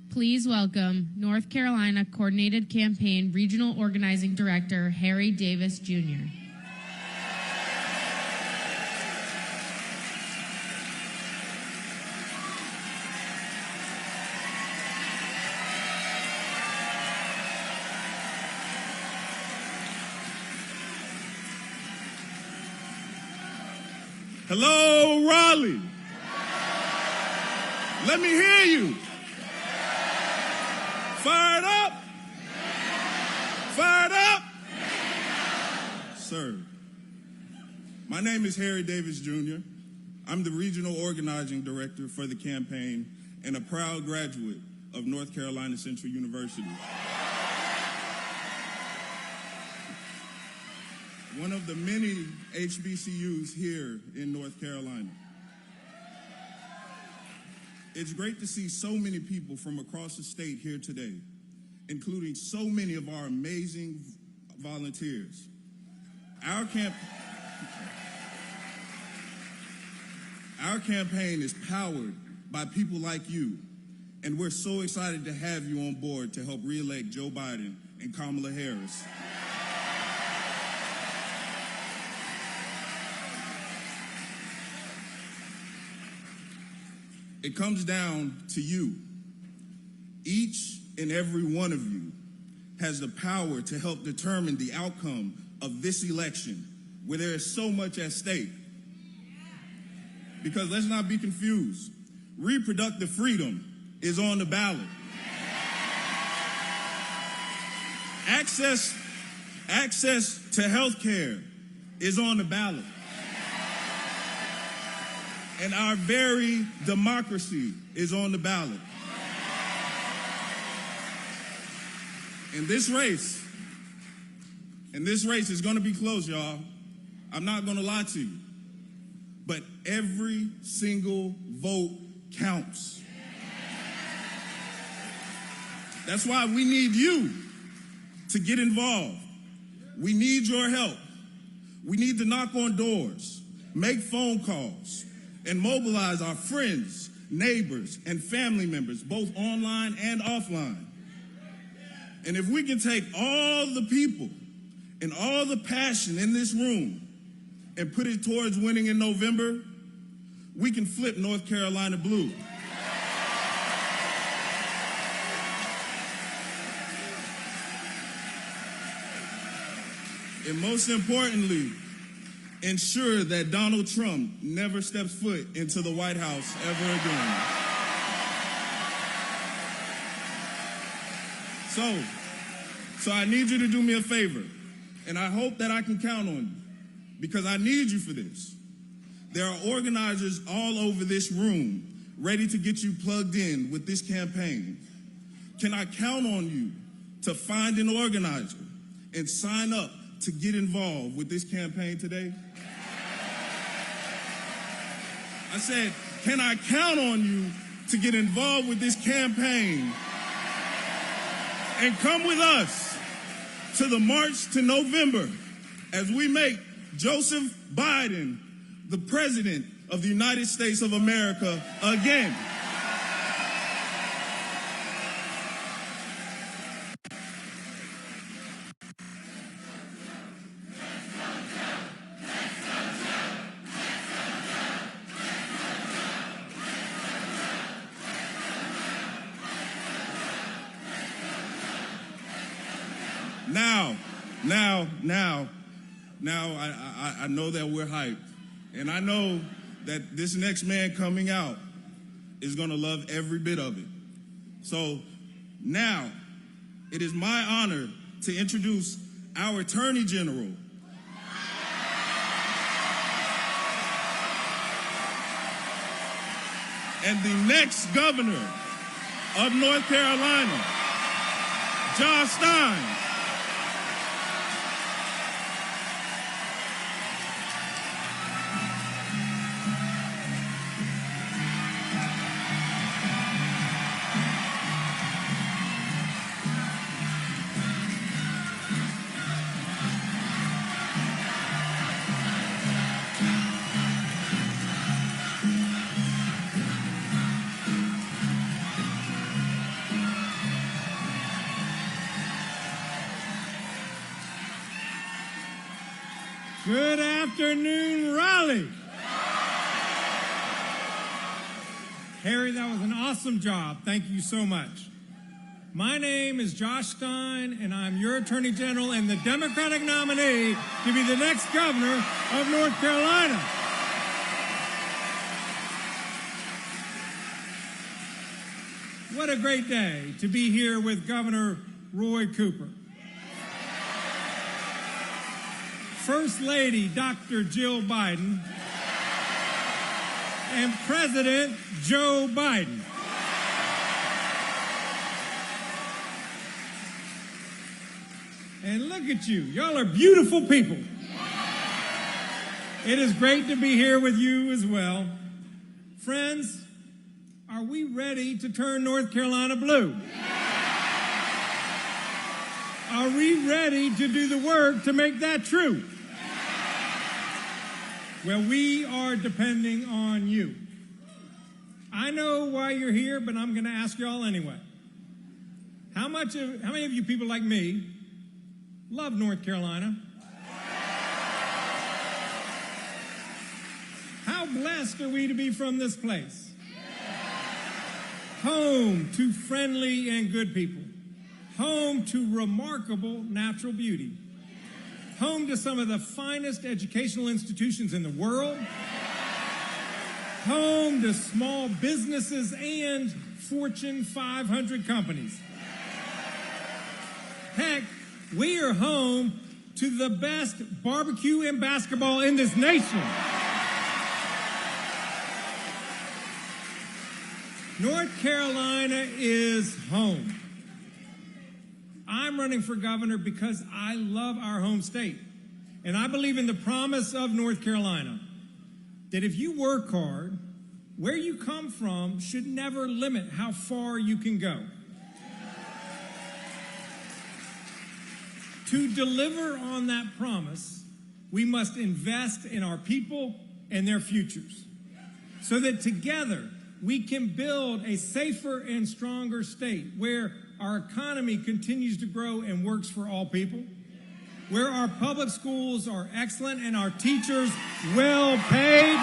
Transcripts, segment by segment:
Please welcome North Carolina Coordinated Campaign Regional Organizing Director, Harry Davis, Jr. Hello, Raleigh. Let me hear you. Fired up? Fired up? Sir, my name is Harry Davis, Jr. I'm the Regional Organizing Director for the campaign and a proud graduate of North Carolina Central University. One of the many HBCUs here in North Carolina. It's great to see so many people from across the state here today, including so many of our amazing volunteers. Our campaign is powered by people like you, and we're so excited to have you on board to help re-elect Joe Biden and Kamala Harris. It comes down to you. Each and every one of you has the power to help determine the outcome of this election, where there is so much at stake. Because let's not be confused. Reproductive freedom is on the ballot. Access to health care is on the ballot. And our very democracy is on the ballot. And this race is going to be close, y'all. I'm not going to lie to you. But every single vote counts. That's why we need you to get involved. We need your help. We need to knock on doors, make phone calls, and mobilize our friends, neighbors, and family members, both online and offline. And if we can take all the people and all the passion in this room and put it towards winning in November, we can flip North Carolina blue. And most importantly, ensure that Donald Trump never steps foot into the White House ever again. So I need you to do me a favor, and I hope that I can count on you, because I need you for this. There are organizers all over this room ready to get you plugged in with this campaign. Can I count on you to find an organizer and sign up to get involved with this campaign today? I said, can I count on you to get involved with this campaign and come with us to the March to November as we make Joseph Biden the President of the United States of America again? Now, I know that we're hyped, and I know that this next man coming out is going to love every bit of it. So now, it is my honor to introduce our Attorney General, and the next governor of North Carolina, Josh Stein. Good afternoon, Raleigh. Harry, that was an awesome job. Thank you so much. My name is Josh Stein, and I'm your Attorney General and the Democratic nominee to be the next governor of North Carolina. What a great day to be here with Governor Roy Cooper. First Lady Dr. Jill Biden and President Joe Biden. And look at you. Y'all are beautiful people. It is great to be here with you as well. Friends, are we ready to turn North Carolina blue? Are we ready to do the work to make that true? Well, we are depending on you. I know why you're here, but I'm going to ask y'all anyway. How many of you people like me love North Carolina? How blessed are we to be from this place? Home to friendly and good people. Home to remarkable natural beauty. Home to some of the finest educational institutions in the world. Home to small businesses and Fortune 500 companies. Heck, we are home to the best barbecue and basketball in this nation. North Carolina is home. I'm running for governor because I love our home state. And I believe in the promise of North Carolina that if you work hard, where you come from should never limit how far you can go. To deliver on that promise, we must invest in our people and their futures so that together we can build a safer and stronger state where our economy continues to grow and works for all people, where our public schools are excellent and our teachers well paid,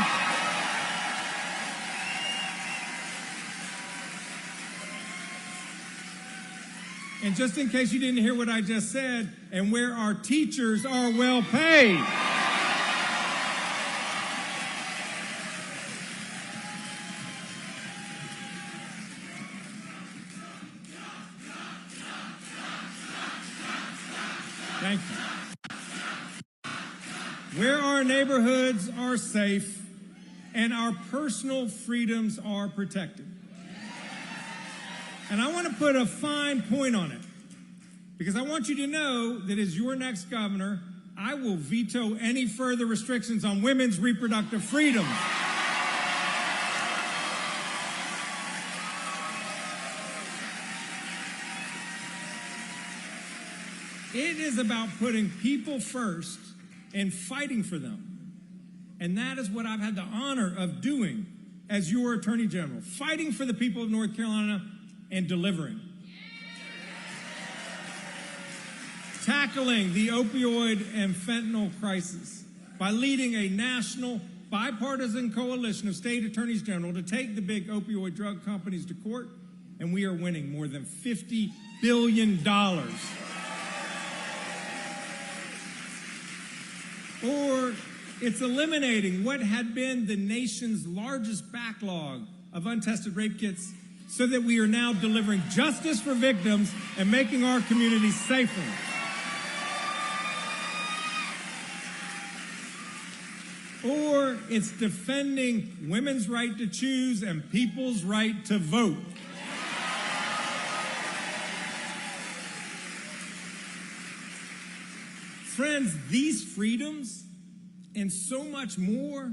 and just in case you didn't hear what I just said, and where our teachers are well paid. Thank you. Where our neighborhoods are safe and our personal freedoms are protected. And I want to put a fine point on it because I want you to know that as your next governor, I will veto any further restrictions on women's reproductive freedom. It is about putting people first and fighting for them. And that is what I've had the honor of doing as your Attorney General, fighting for the people of North Carolina and delivering. Tackling the opioid and fentanyl crisis by leading a national bipartisan coalition of state attorneys general to take the big opioid drug companies to court, and we are winning more than $50 billion. Or it's eliminating what had been the nation's largest backlog of untested rape kits so that we are now delivering justice for victims and making our communities safer. Or it's defending women's right to choose and people's right to vote. Friends, these freedoms and so much more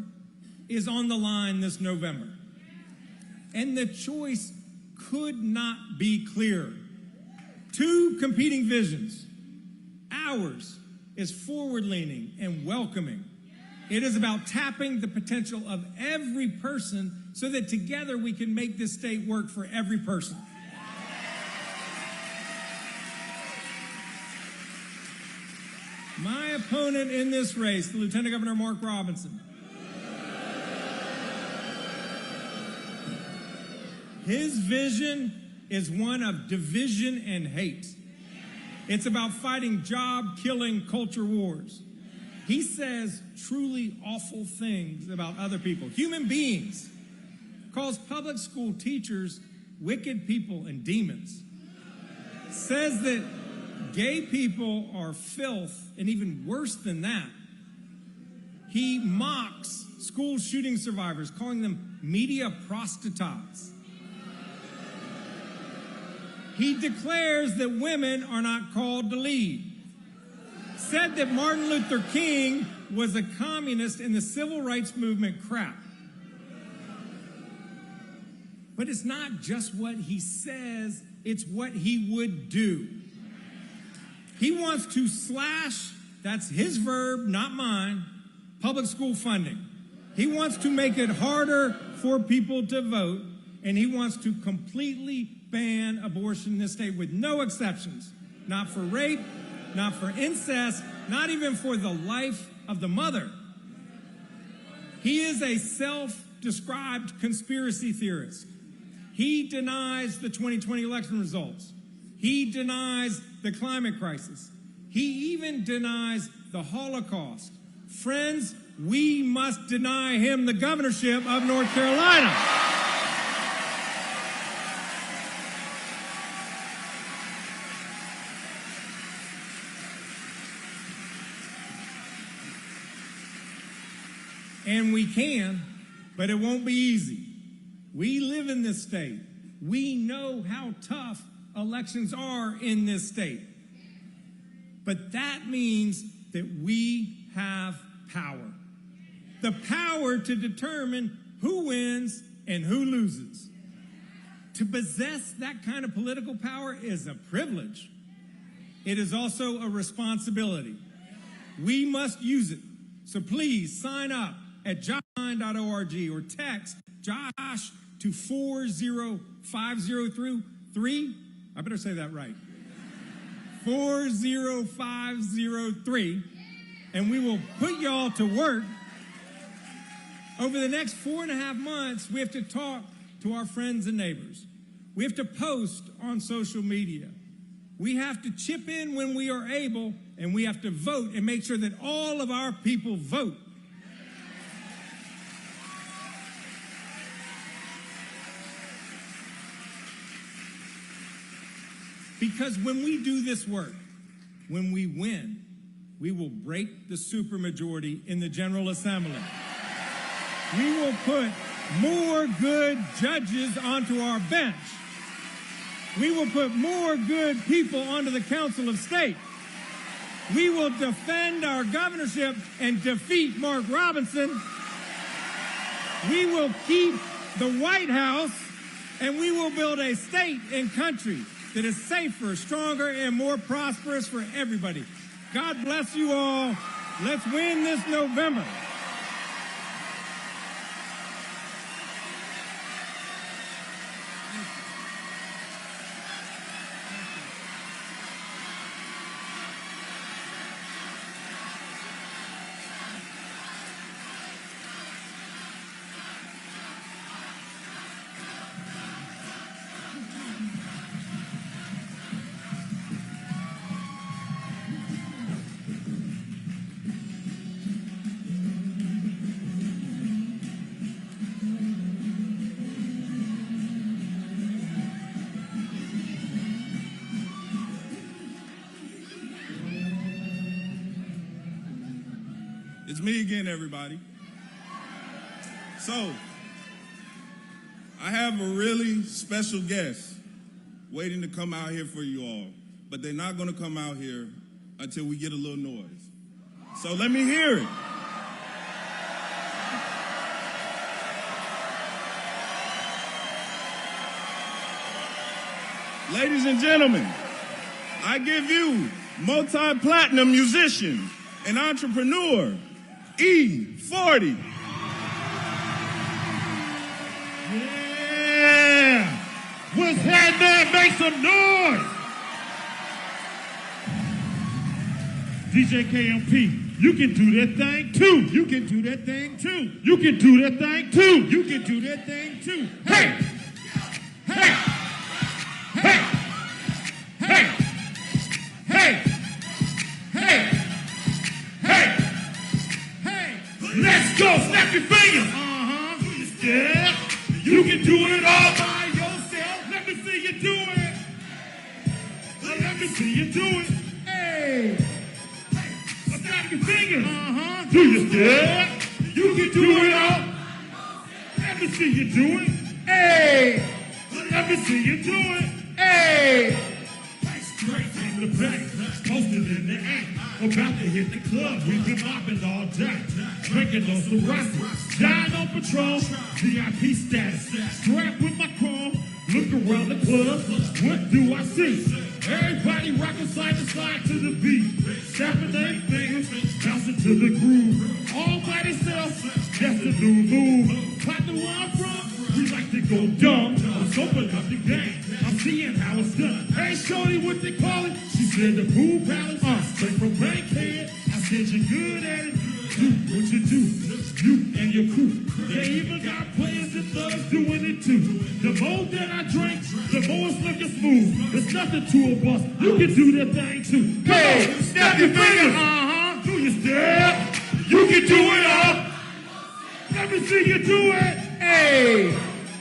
is on the line this November. And the choice could not be clearer. Two competing visions. Ours is forward-leaning and welcoming. It is about tapping the potential of every person so that together we can make this state work for every person. My opponent in this race, the Lieutenant Governor Mark Robinson, his vision is one of division and hate. It's about fighting job-killing culture wars. He says truly awful things about other people, human beings, calls public school teachers wicked people and demons, says that gay people are filth, and even worse than that, he mocks school shooting survivors, calling them media prostitutes. He declares that women are not called to lead. Said that Martin Luther King was a communist and the civil rights movement crap. But it's not just what he says, it's what he would do. He wants to slash, that's his verb, not mine, public school funding. He wants to make it harder for people to vote, and he wants to completely ban abortion in this state with no exceptions. Not for rape, not for incest, not even for the life of the mother. He is a self-described conspiracy theorist. He denies the 2020 election results. He denies the climate crisis. He even denies the Holocaust. Friends, we must deny him the governorship of North Carolina. And we can, but it won't be easy. We live in this state. We know how tough elections are in this state. But that means that we have power. The power to determine who wins and who loses. To possess that kind of political power is a privilege. It is also a responsibility. We must use it. So please sign up at joshstein.org or text Josh to 40503. I better say that right. 40503. And we will put y'all to work. Over the next 4.5 months, we have to talk to our friends and neighbors. We have to post on social media. We have to chip in when we are able, and we have to vote and make sure that all of our people vote. Because when we do this work, when we win, we will break the supermajority in the General Assembly. We will put more good judges onto our bench. We will put more good people onto the Council of State. We will defend our governorship and defeat Mark Robinson. We will keep the White House, and we will build a state and country that is safer, stronger, and more prosperous for everybody. God bless you all. Let's win this November. It's me again, everybody. So, I have a really special guest waiting to come out here for you all, but they're not going to come out here until we get a little noise. So let me hear it. Ladies and gentlemen, I give you multi-platinum musician and entrepreneur, E40. Yeah! What's happening? Make some noise! DJ KMP, you can do that thing too. You can do that thing too. You can do that thing too. You can do that thing too. Hey! Hey! Hey! Hey! Hey! Hey! Hey! Hey! Let's go! Snap your fingers! Yeah! You can do it all by yourself. Let me see you do it. Let me see you do it. Hey! Snap your fingers. Do you step? You can do it all. Let me see you do it. Hey! Let me see you do it. Hey! Straight from the back, posted in the act. About to hit the club, we've been mopping all day. Drinking on some rust, dying on patrol. VIP status, strapped with my chrome. Look around the club, what do I see? Everybody rocking side to side to the beat. Snapping their fingers, bouncing to the groove. All by themselves, that's the new move. Partner where I'm from, we like to go dumb. Let's open up the game, I'm seeing how it's done. Hey shorty, what they call it? She said the pool palace, straight from Bankhead. I said you're good at it, do what you do. You and your crew, they even got players and thugs doing it too. The more that I drink, the more it's looking smooth. There's nothing to a bus, you can do that thing too. Come on, snap your fingers, do your step. You can do it all. Let me see you do it. Hey,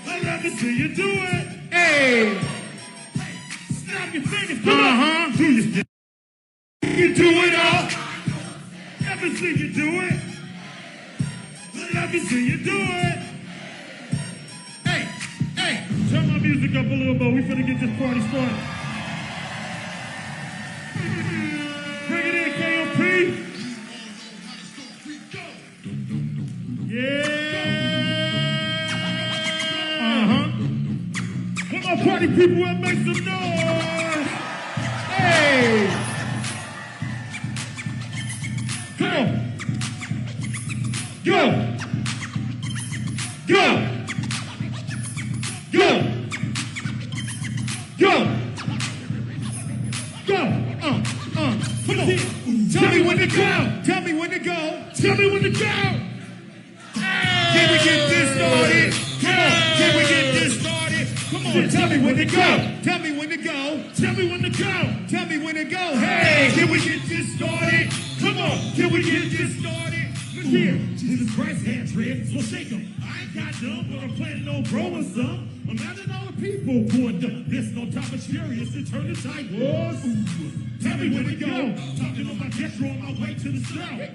let me see you do it. Hey, snap your fingers, come on, do your step. You can do it all. Let me see you do it. Let me see you do it. Hey, hey, turn my music up a little more. We finna get this party started. Bring it in, KMP. Yeah. Come on, party people, and make some noise. Hey. Come on. Go. Go! Go! Go! Go! Come on! Tell me when to go! Tell me when to go! Tell me when to go! Can we get this started? Come on! Can we get this started? Come on! Tell me when to go! Tell me when to go! Tell me when to go! Tell me when to go! Hey! Can we get this started? Come on! Can we get this started? Look here! Jesus Christ had dreads, so shake them. I ain't got none, but I'm planning on growing some. Imagine all the people pouring up this on top of chariots and turn the tide wars. Tell me when to go. Talking on my gesture on my way to the south.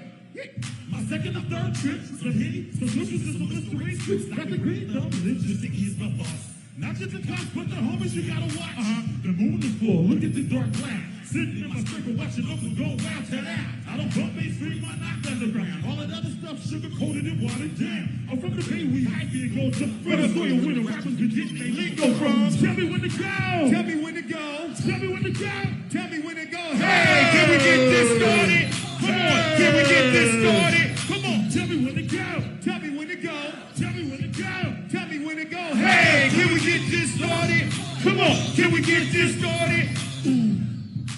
My second or third trip, some hitty, some switches, and some Listerine. Got the green thumb, just to ease my thoughts. Not just the cops, but the homies you gotta watch. The moon is full, look at the dark cloud. Sitting in my scraper watching Uncle go wild to that. I don't bump bass, street, my knock underground. All that other stuff sugar-coated and watered down. I'm from the Bay, we hide me and go to Venezuela where the rappers been getting their lingo from. Tell me when to go. Tell me when to go. Tell me when to go. Tell me when to go. Hey, can we get this started? Come on, can we get this started? Come on, tell me when to go. Tell me when to go. Tell me when to go. Tell me when to go. Hey, can we get this started? Come on, can we get this started?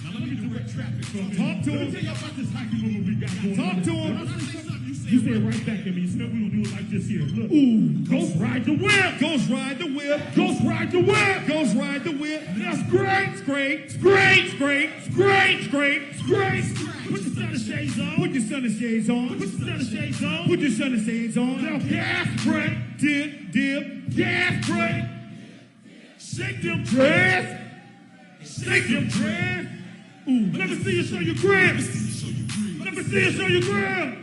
Now let me direct traffic. Talk to him. Tell you about this hockey movie we got going. Talk to him. You say it right back at me. You said we gonna do it like this here. Look. Ooh, Ghost ride the whip. Ghost ride the whip. Ghost ride the whip. Ghost ride the whip. That's great. It's great. It's great. It's great. It's great. It's great. It's great. Put your sun and shades on. Put your sun and shades on. Put your sun and shades on. Put your sun and shades on. Now gas brake. Dip, dip. Gas brake. Shake them dreads. Shake them dreads. Ooh, let me see you show your grip. Let me see you show your grip.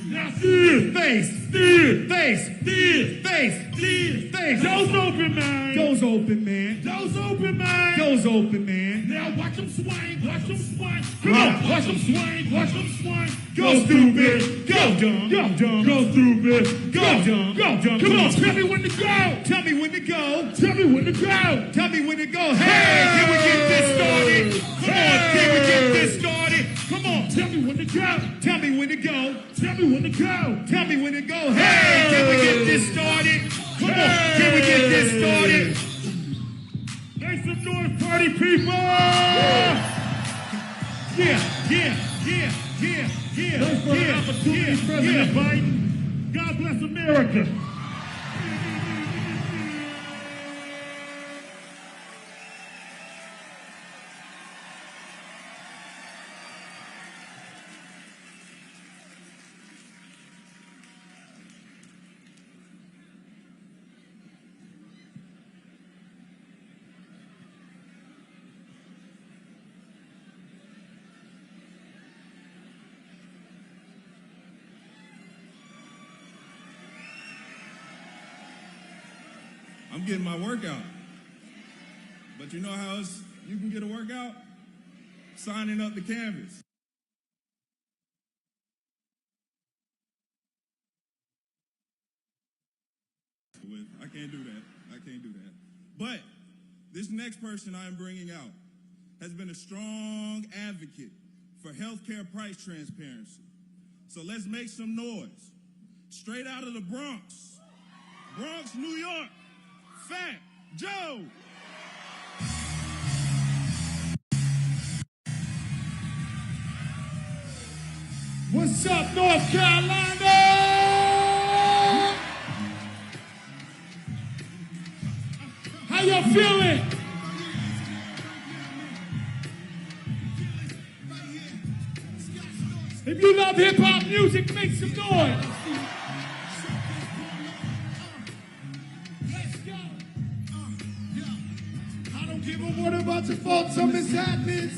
Now steer, face, steer, face, steer, face, steer, face. Doors open, man. Doors open, man. Doors open, man. Doors open, man. Now watch them swing, watch them swing. Come on, watch them swing, watch them swing. Go stupid, go dumb, go dumb, go stupid, go dumb, go dumb. Come on, tell me when to go. Tell me when to go. Tell me when to go. Tell me when to go. Hey, can we get this started? Come on, can we get this started? Come on, tell me when to go. Tell me when to go. Tell me when to go. Tell me when to go. Hey, can we get this started? Come on, can we get this started? Make some noise, party people! Yeah, yeah, Thanks for the opportunity, President Biden. God bless America. I'm getting my workout. But you know how else you can get a workout? Signing up to Canvas. I can't do that. But this next person I am bringing out has been a strong advocate for healthcare price transparency. So let's make some noise. Straight out of the Bronx, New York, Fat Joe. What's up, North Carolina? How y'all feeling? If you love hip-hop music, make some noise. Let's go. I don't give a what about your faults or mishaps.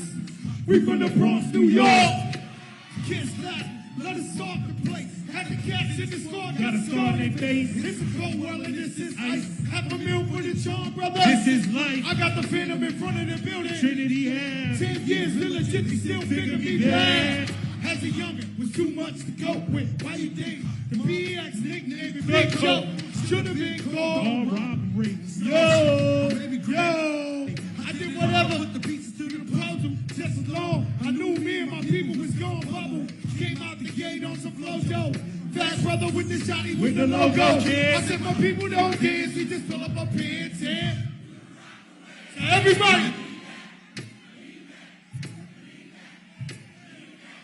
We from the Bronx, New York. Kids left, let us start the place. Had the cats in the store, got a scar on their face. It's a cold world and this is ice. Half a meal for the charm, brother. This is life. I got the Phantom in front of the building. Trinity has 10 years, still legit, they still figure me bad. As a youngin', was too much to go with. Why you think the BX nickname is Big Joe? Should have been called robbery. Yo, I did whatever with the pieces to the puzzle. Just as long I knew me and my people was going bubble. Came out the gate on some flojo. Fast brother with the shotty with the logo. I said my people don't dance, we just fill up our pants and so everybody.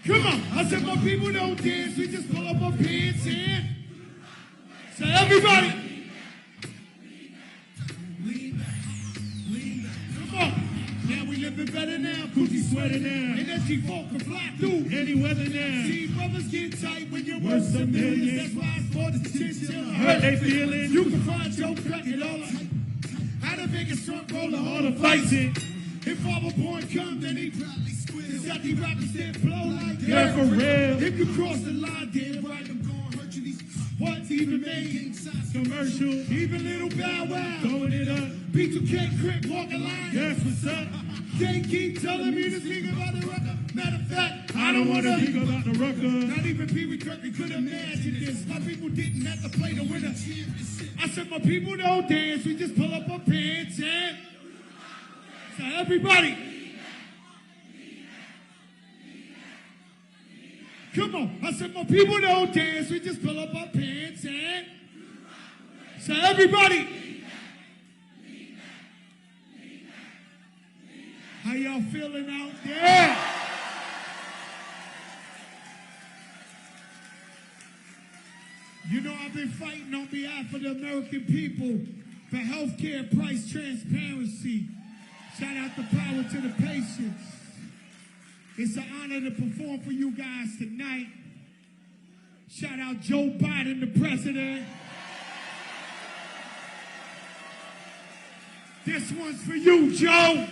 Come on, I said my people don't dance, we just pull up our pants and so everybody. Come on. Now we living better now, coochie sweating now. And that G4 can fly through any weather now. See, brothers get tight when you're worth some millions. That's why it's for the chinchilla. Hurt they feelings. You can find your crack and all the how the biggest trunk roller, all the fights it. If Father Born come, then he probably squid. Cause got these rappers that blow like that. Yeah, for real. If you cross the line, damn right, I'm gonna hurt you. These what's even made? Commercial. Even little Bow Wow. Throwing it up. B2K Crit walking line. Yes, what's up? They keep telling me to think about the record. Matter of fact, I don't want to think about the record. Not even Pee Wee Kirby could imagine this. My people didn't have to play the winner. I said my people don't dance. We just pull up our pants and so everybody. Come on. I said my people don't dance. We just pull up our pants and so everybody. How y'all feeling out there? You know I've been fighting on behalf of the American people for healthcare price transparency. Shout out the power to the patients. It's an honor to perform for you guys tonight. Shout out Joe Biden, the president. This one's for you, Joe.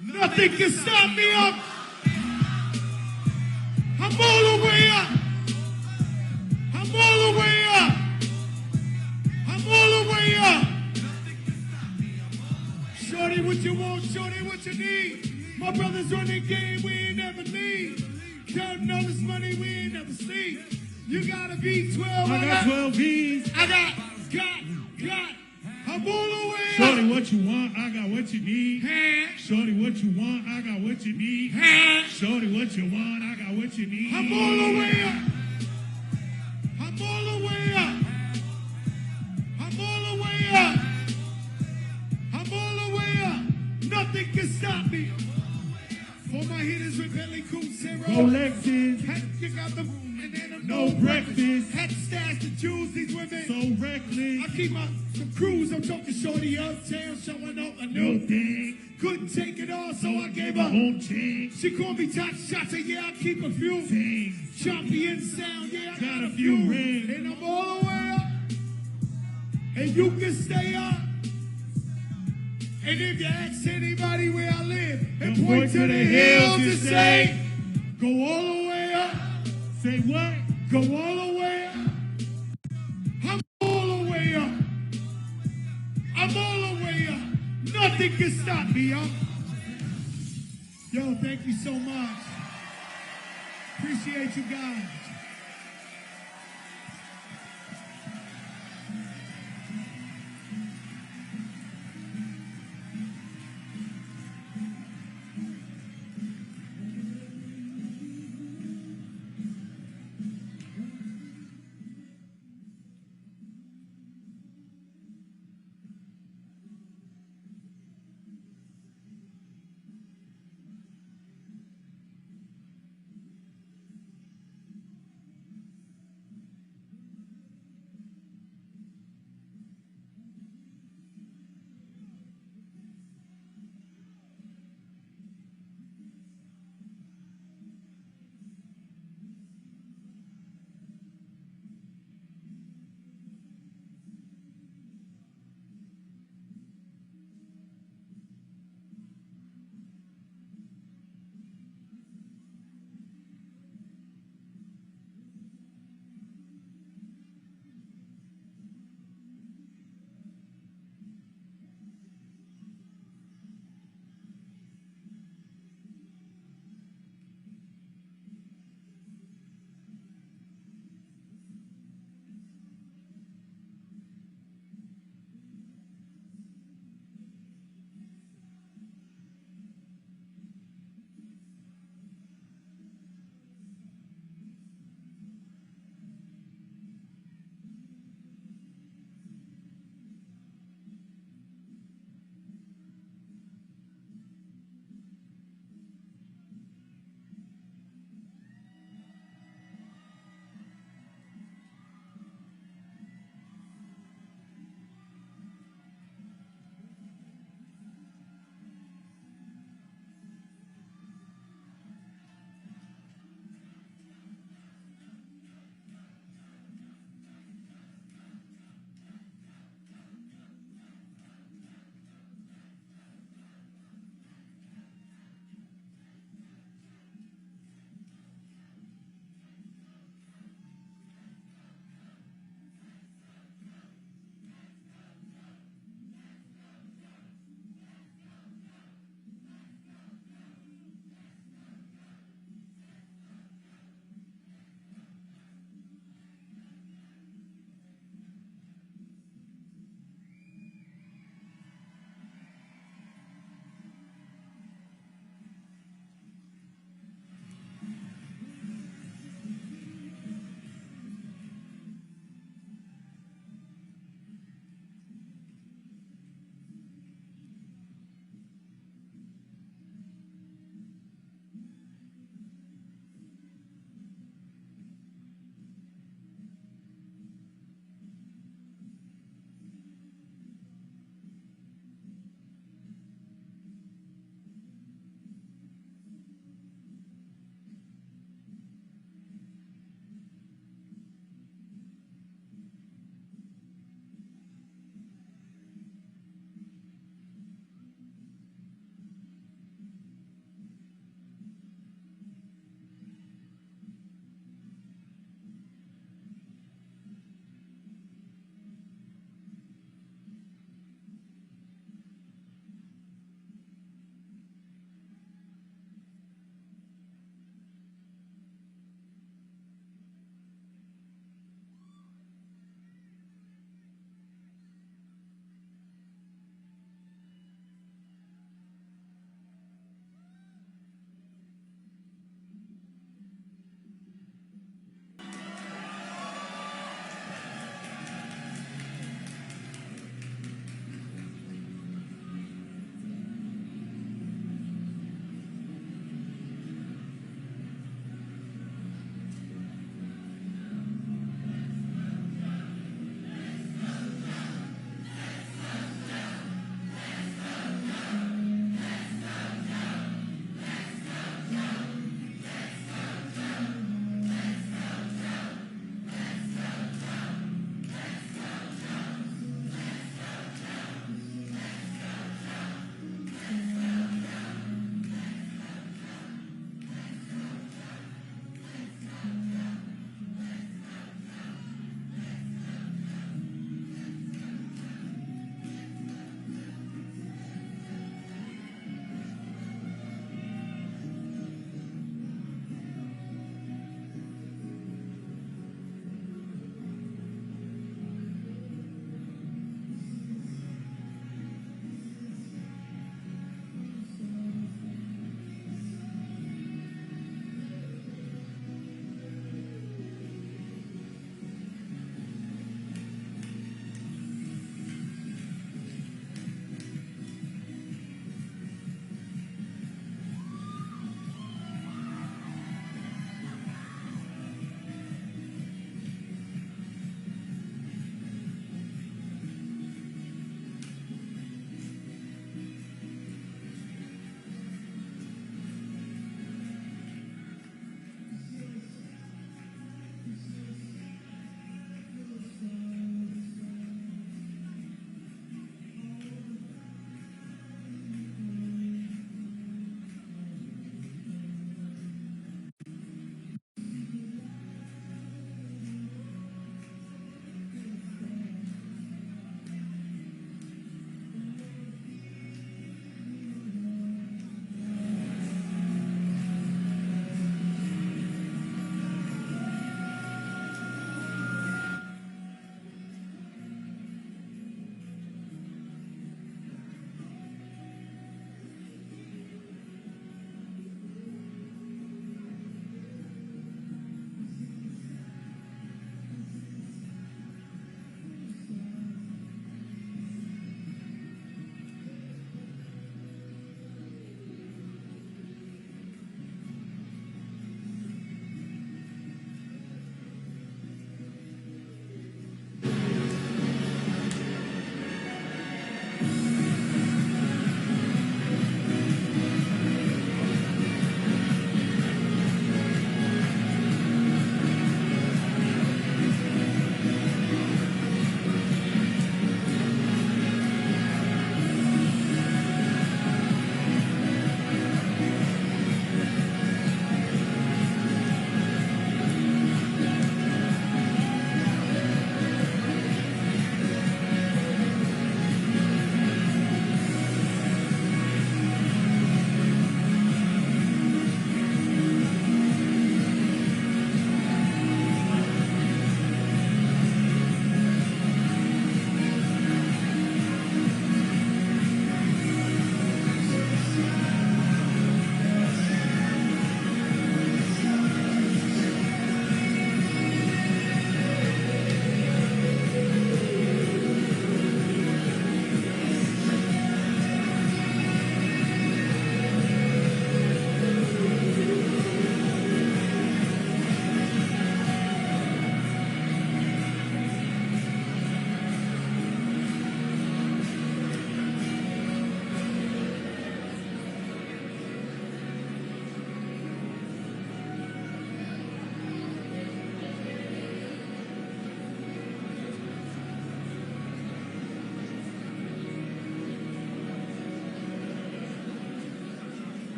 Nothing can stop me up. I'm all the way up. I'm all the way up. I'm all the way up. Shorty, what you want? Shorty, what you need? My brothers on the game, we ain't never leave. Counting all this money, we ain't never sleep. You got a V12. I got 12 V's. I got. I'm all the way up. Shorty, what you want? I got what you need. Shorty, what you want? I got what you need. Shorty, what you want? I got what you need. I'm all the way up. I'm all the way up. Nothing can stop me. All my hitters with Bentley Coupes, Rolexes. Had to kick out the room and then no breakfast. Had to stash the jewels, these women so reckless. I keep my cruise, I'm talking shorty uptown, showing up a new thing. Couldn't take it all, so I gave her own thing. She called me top shot, said yeah, I keep a few things. Champion sound, yeah, I got a few rings. And I'm all the way up, and you can stay up. And if you ask anybody where I live, and point to the hills and say, go all the way up. Say what? Go all the way up. I'm all the way up. I'm all the way up. Nothing can stop me, y'all. Yo, thank you so much. Appreciate you guys.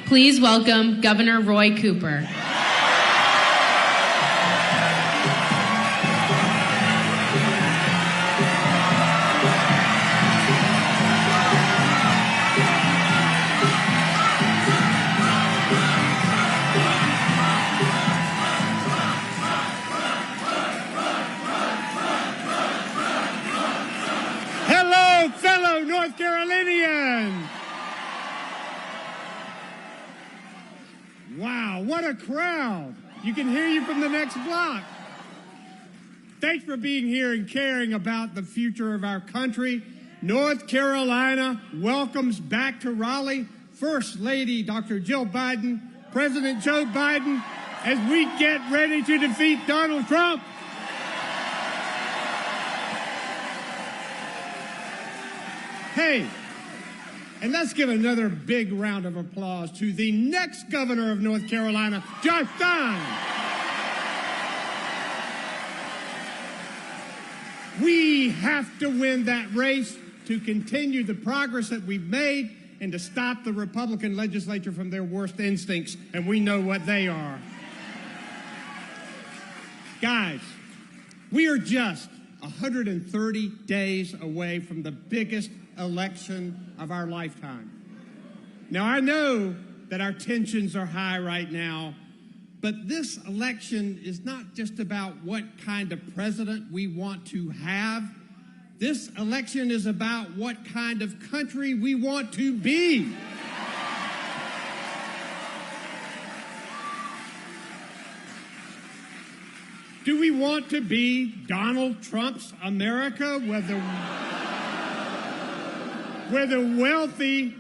Please welcome Governor Roy Cooper. Hello, fellow North Carolinians. Wow, what a crowd. You can hear you from the next block. Thanks for being here and caring about the future of our country. North Carolina welcomes back to Raleigh First Lady Dr. Jill Biden, President Joe Biden, as we get ready to defeat Donald Trump. Hey, and let's give another big round of applause to the next governor of North Carolina, Josh Stein. We have to win that race to continue the progress that we've made and to stop the Republican legislature from their worst instincts, and we know what they are. Guys, we are just 130 days away from the biggest election of our lifetime. Now, I know that our tensions are high right now, but this election is not just about what kind of president we want to have. This election is about what kind of country we want to be. Do we want to be Donald Trump's America, where the wealthy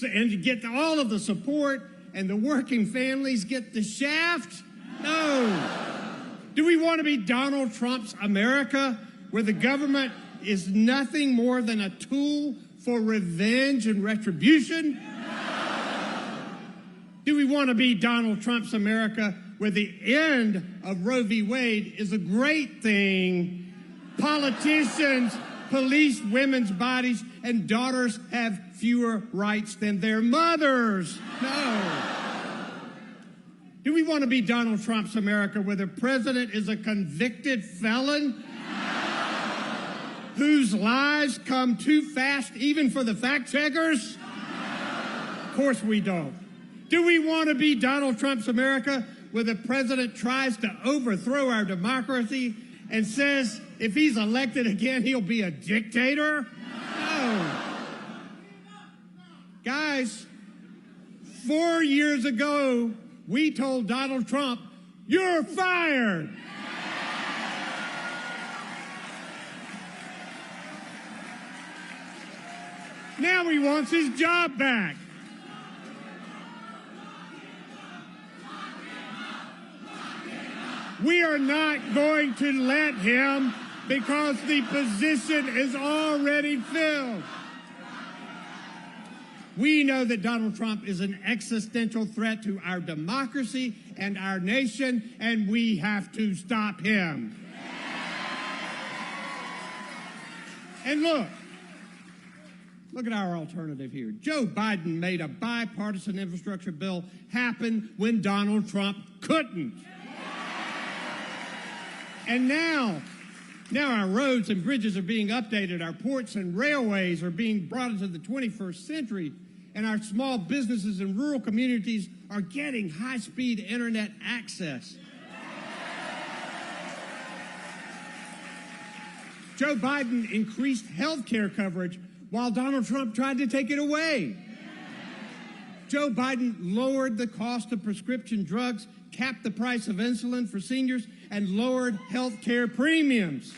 and get all of the support and the working families get the shaft? No. Do we want to be Donald Trump's America, where the government is nothing more than a tool for revenge and retribution? Do we want to be Donald Trump's America, where the end of Roe v. Wade is a great thing? Politicians police women's bodies and daughters have fewer rights than their mothers. No. Do we want to be Donald Trump's America, where the president is a convicted felon whose lies come too fast even for the fact checkers? Of course we don't. Do we want to be Donald Trump's America, where the president tries to overthrow our democracy and says if he's elected again, he'll be a dictator? No. Guys, 4 years ago, we told Donald Trump, "You're fired." Now he wants his job back. We are not going to let him, because the position is already filled. We know that Donald Trump is an existential threat to our democracy and our nation, and we have to stop him. And look at our alternative here. Joe Biden made a bipartisan infrastructure bill happen when Donald Trump couldn't. And now our roads and bridges are being updated, our ports and railways are being brought into the 21st century, and our small businesses in rural communities are getting high-speed internet access. Joe Biden increased health care coverage while Donald Trump tried to take it away. Joe Biden lowered the cost of prescription drugs, capped the price of insulin for seniors, and lowered health care premiums.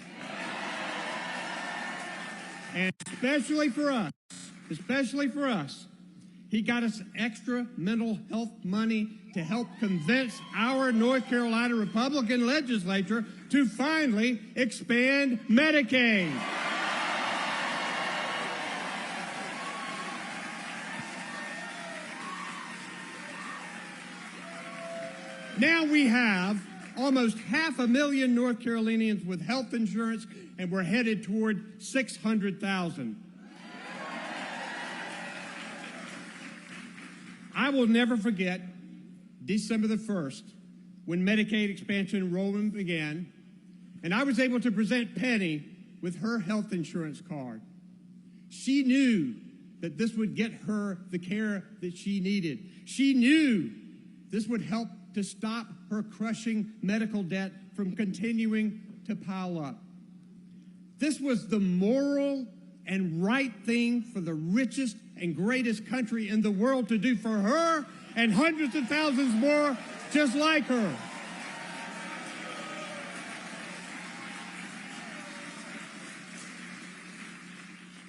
And especially for us, he got us extra mental health money to help convince our North Carolina Republican legislature to finally expand Medicaid. Now we have almost 500,000 North Carolinians with health insurance, and we're headed toward 600,000. I will never forget December the 1st when Medicaid expansion enrollment began, and I was able to present Penny with her health insurance card. She knew that this would get her the care that she needed. She knew this would help to stop her crushing medical debt from continuing to pile up. This was the moral and right thing for the richest and greatest country in the world to do for her and hundreds of thousands more just like her.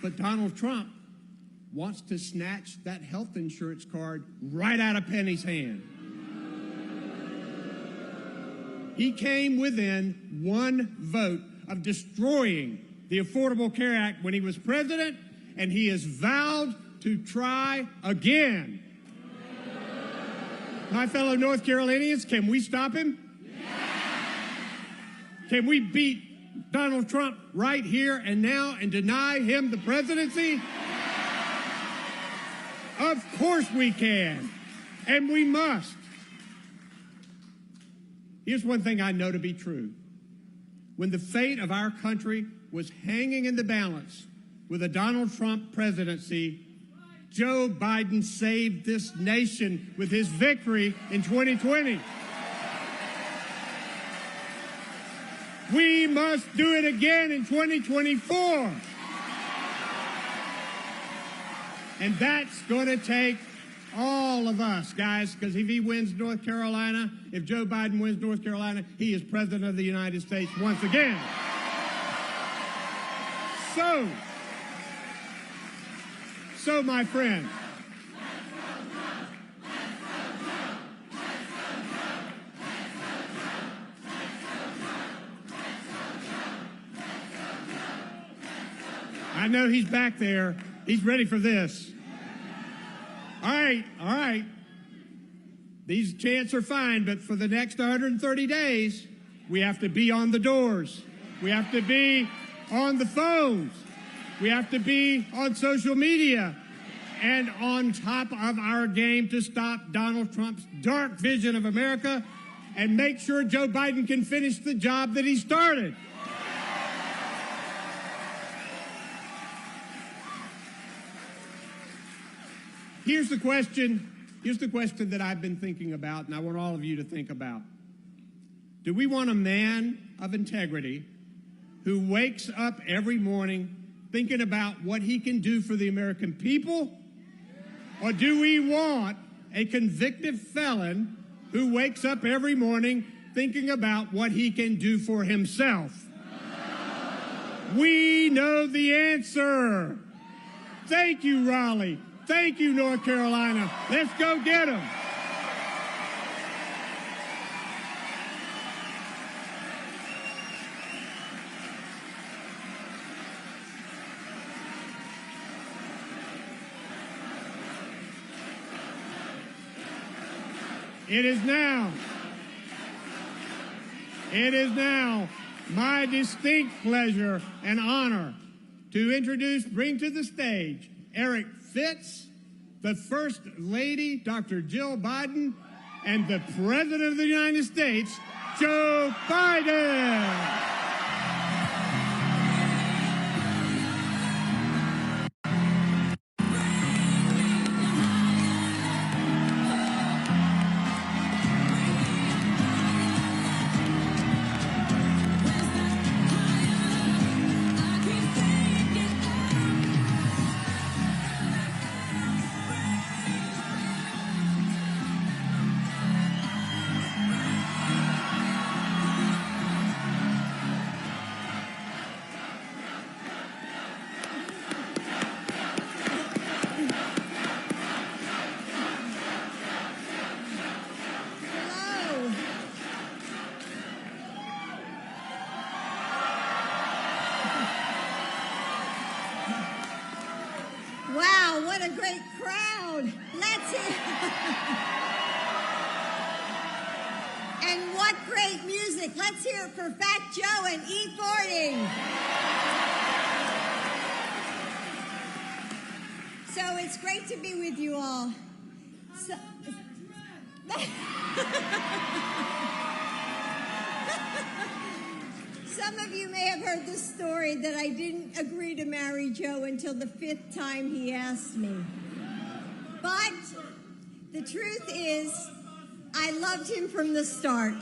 But Donald Trump wants to snatch that health insurance card right out of Penny's hand. He came within one vote of destroying the Affordable Care Act when he was president, and he has vowed to try again. My fellow North Carolinians, can we stop him? Can we beat Donald Trump right here and now and deny him the presidency? Of course we can, and we must. Here's one thing I know to be true. When the fate of our country was hanging in the balance with a Donald Trump presidency, Joe Biden saved this nation with his victory in 2020. We must do it again in 2024. And that's going to take all of us, guys, because if he wins North Carolina, if Joe Biden wins North Carolina, he is president of the United States once again. So, my friend, I know he's back there. He's ready for this. All right. These chants are fine, but for the next 130 days, we have to be on the doors. We have to be on the phones. We have to be on social media and on top of our game to stop Donald Trump's dark vision of America and make sure Joe Biden can finish the job that he started. Here's the question that I've been thinking about, and I want all of you to think about. Do we want a man of integrity who wakes up every morning thinking about what he can do for the American people? Or do we want a convicted felon who wakes up every morning thinking about what he can do for himself? We know the answer. Thank you, Raleigh. Thank you, North Carolina. Let's go get them. It is now my distinct pleasure and honor to bring to the stage Eric Fitz, the First Lady, Dr. Jill Biden, and the President of the United States, Joe Biden. Wow, what a great crowd. Let's hear. And what great music. Let's hear it for Fat Joe and E40. So it's great to be with you all. So, some of you may have heard the story that I didn't agree to marry Joe until the 5th time he asked me. But the truth is, I loved him from the start.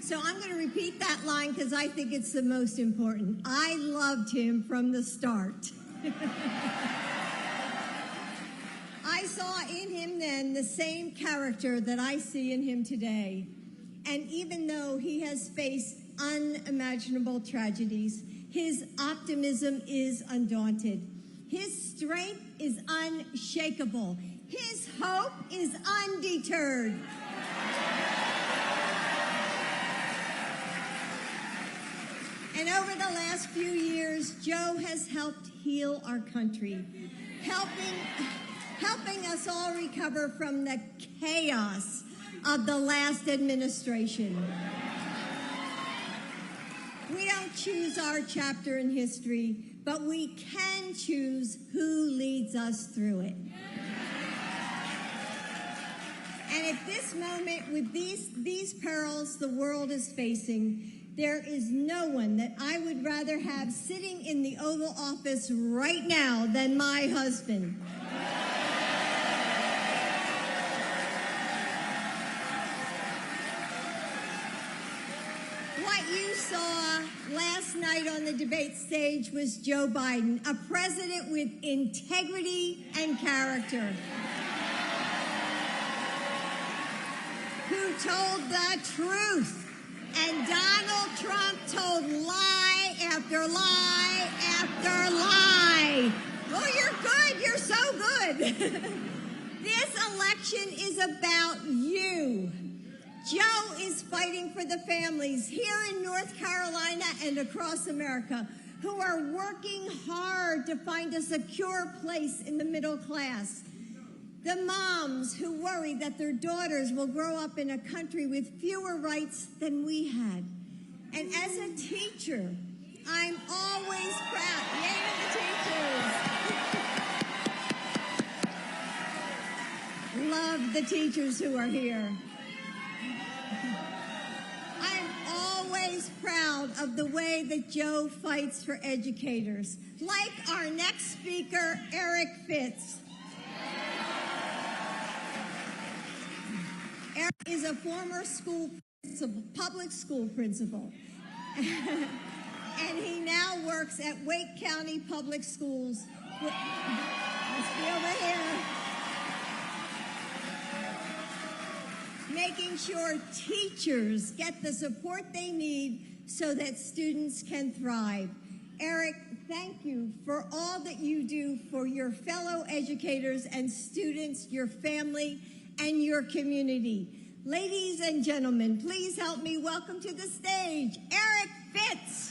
So I'm going to repeat that line because I think it's the most important. I loved him from the start. I saw in him then the same character that I see in him today. And even though he has faced unimaginable tragedies, his optimism is undaunted. His strength is unshakable. His hope is undeterred. And over the last few years, Joe has helped heal our country, helping us all recover from the chaos of the last administration. We don't choose our chapter in history, but we can choose who leads us through it. And at this moment, with these perils the world is facing, there is no one that I would rather have sitting in the Oval Office right now than my husband. What you saw last night on the debate stage was Joe Biden, a president with integrity and character, who told the truth. And Donald Trump told lie after lie after lie. Oh, you're good. You're so good. This election is about you. Joe is fighting for the families here in North Carolina and across America who are working hard to find a secure place in the middle class. The moms who worry that their daughters will grow up in a country with fewer rights than we had. And as a teacher, I'm always proud. Yay to the teachers. Love the teachers who are here. I'm always proud of the way that Joe fights for educators, like our next speaker, Eric Fitz. Eric is a former public school principal, and he now works at Wake County Public Schools. Let's be over here. Making sure teachers get the support they need so that students can thrive. Eric, thank you for all that you do for your fellow educators and students, your family, and your community. Ladies and gentlemen, please help me welcome to the stage Eric Fitz.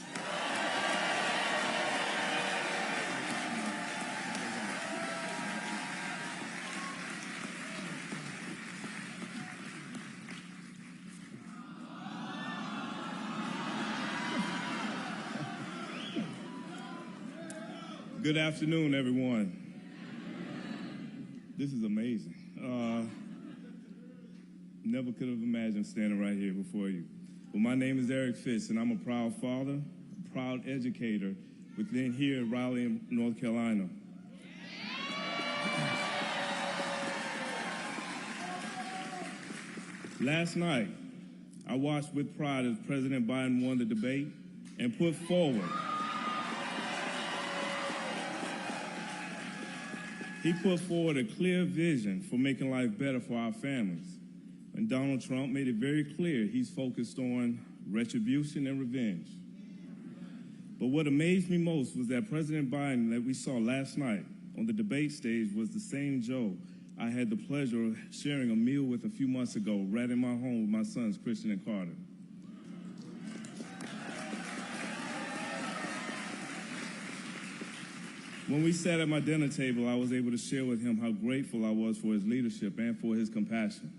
Good afternoon, everyone. This is amazing. Never could have imagined standing right here before you. Well, my name is Eric Fitz, and I'm a proud father, a proud educator within here in Raleigh, North Carolina. Last night, I watched with pride as President Biden won the debate and put forward He put forward a clear vision for making life better for our families. And Donald Trump made it very clear he's focused on retribution and revenge. But what amazed me most was that President Biden that we saw last night on the debate stage was the same Joe I had the pleasure of sharing a meal with a few months ago right in my home with my sons, Christian and Carter. When we sat at my dinner table, I was able to share with him how grateful I was for his leadership and for his compassion.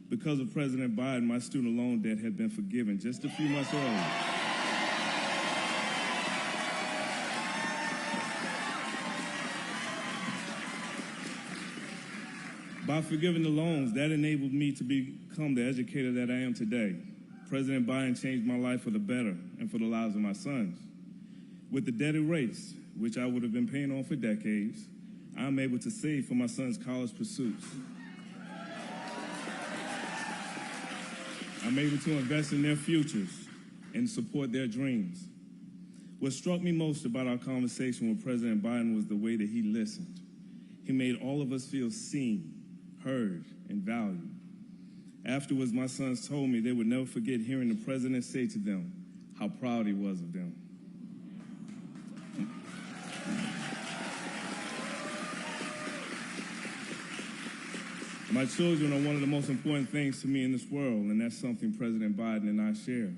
Because of President Biden, my student loan debt had been forgiven just a few months earlier. By forgiving the loans, that enabled me to become the educator that I am today. President Biden changed my life for the better and for the lives of my sons. With the debt erased, which I would have been paying on for decades, I'm able to save for my sons' college pursuits. I'm able to invest in their futures and support their dreams. What struck me most about our conversation with President Biden was the way that he listened. He made all of us feel seen, heard, and valued. Afterwards, my sons told me they would never forget hearing the president say to them how proud he was of them. My children are one of the most important things to me in this world, and that's something President Biden and I share.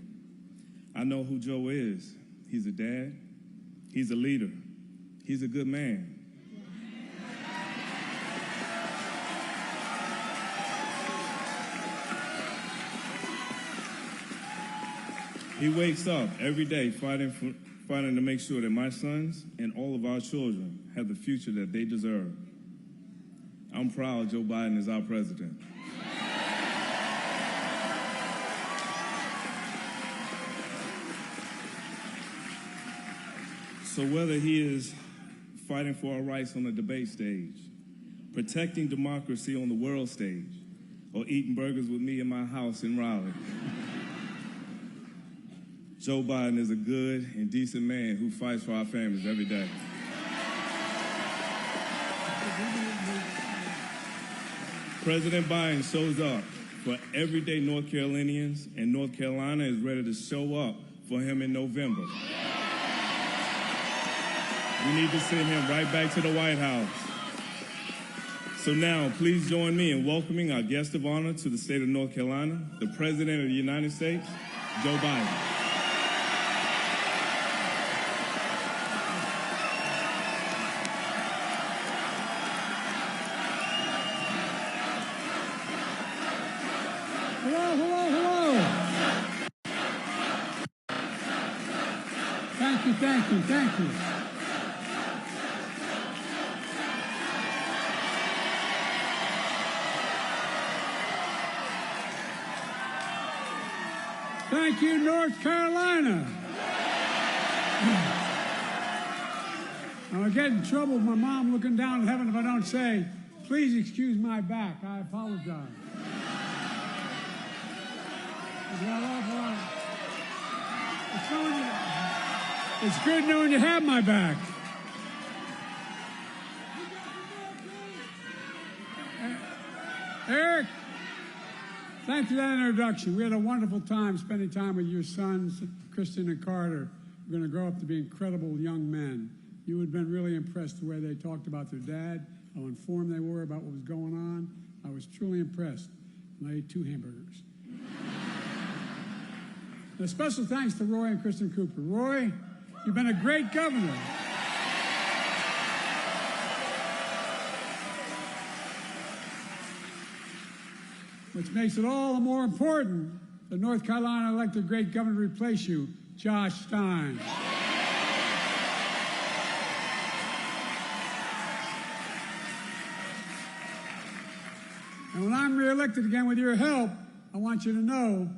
I know who Joe is. He's a dad. He's a leader. He's a good man. He wakes up every day fighting to make sure that my sons and all of our children have the future that they deserve. I'm proud Joe Biden is our president. So whether he is fighting for our rights on the debate stage, protecting democracy on the world stage, or eating burgers with me in my house in Raleigh, Joe Biden is a good and decent man who fights for our families every day. President Biden shows up for everyday North Carolinians, and North Carolina is ready to show up for him in November. We need to send him right back to the White House. So now, please join me in welcoming our guest of honor to the state of North Carolina, the President of the United States, Joe Biden. Thank you. Thank you, North Carolina. I'll get in trouble with my mom looking down in heaven if I don't say, please excuse my back. I apologize. It's good knowing you have my back. Eric, thanks for that introduction. We had a wonderful time spending time with your sons, Kristen and Carter. They're going to grow up to be incredible young men. You would have been really impressed the way they talked about their dad, how informed they were about what was going on. I was truly impressed. And I ate 2 hamburgers. And a special thanks to Roy and Kristen Cooper. Roy, you've been a great governor. Which makes it all the more important that North Carolina elected a great governor to replace you, Josh Stein. And when I'm reelected again with your help, I want you to know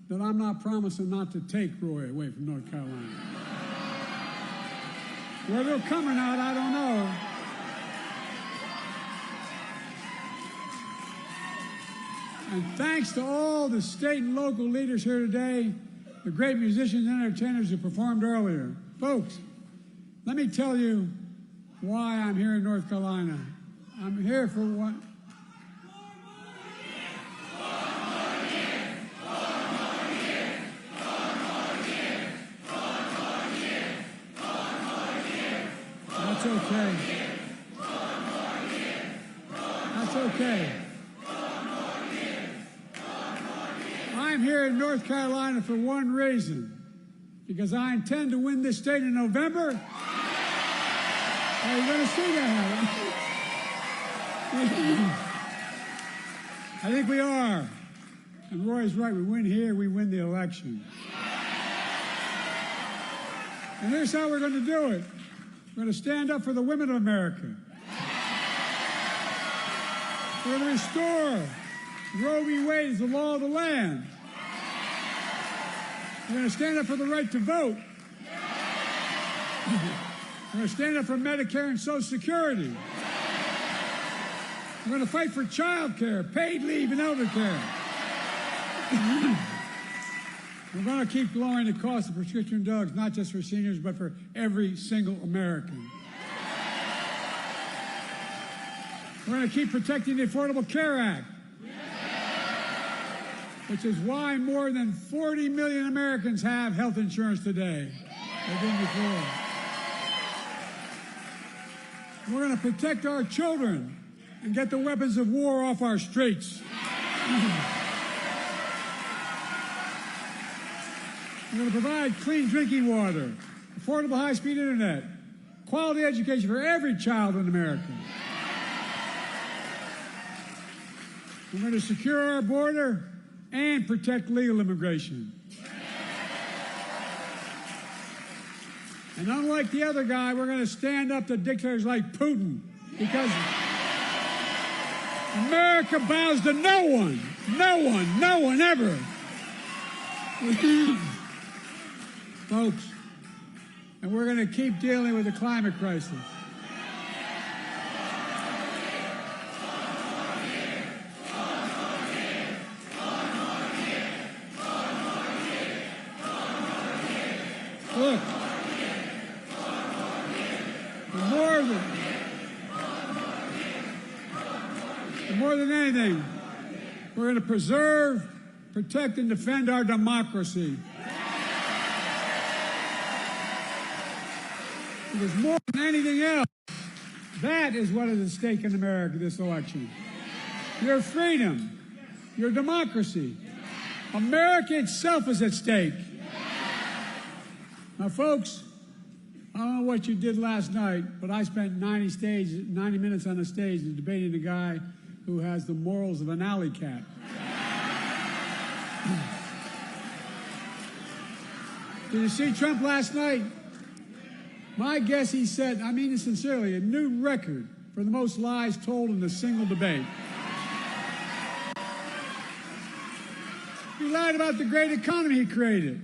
that I'm not promising not to take Roy away from North Carolina. Whether he'll come or not, I don't know. And thanks to all the state and local leaders here today, the great musicians and entertainers who performed earlier. Folks, let me tell you why I'm here in North Carolina. I'm here for what? That's okay. That's okay. I'm here in North Carolina for one reason, because I intend to win this state in November. Are you going to see that? I think we are. And Roy's right. We win here, we win the election. And here's how we're going to do it. We're going to stand up for the women of America. We're going to restore Roe v. Wade as the law of the land. We're going to stand up for the right to vote. We're going to stand up for Medicare and Social Security. We're going to fight for child care, paid leave, and elder care. We're going to keep lowering the cost of prescription drugs, not just for seniors, but for every single American. We're going to keep protecting the Affordable Care Act, which is why more than 40 million Americans have health insurance today. They didn't before. We're going to protect our children and get the weapons of war off our streets. We're going to provide clean drinking water, affordable high-speed internet, quality education for every child in America. We're going to secure our border and protect legal immigration. And unlike the other guy, we're going to stand up to dictators like Putin, because America bows to no one ever. Folks, and we're going to keep dealing with the climate crisis. Look, more than anything, we're going to preserve, protect, and defend our democracy. Because more than anything else, that is what is at stake in America this election. Your freedom, your democracy. America itself is at stake. Now, folks, I don't know what you did last night, but I spent 90 minutes on the stage debating a guy who has the morals of an alley cat. Did you see Trump last night? My guess he set, I mean it sincerely, a new record for the most lies told in a single debate. He lied about the great economy he created.